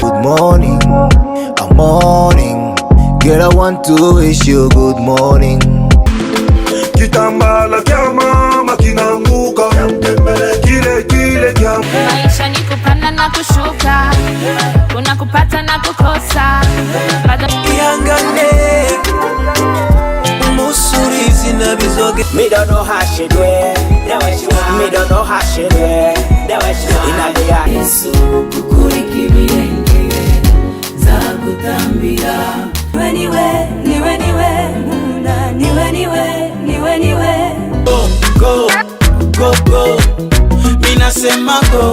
Good morning, a morning. Girl, I want to wish you good morning. Kitambala kya mama kinanguka, kile kya maisha ni kupanda na kushuka, kuna kupata na kukosa. Yangane musurizi na bizoge. Me don't know how she do it, me don't know how she do it. Inalia Yesu kukuri kibirenge za kutambira. Go, go, go, go. Mina sema go.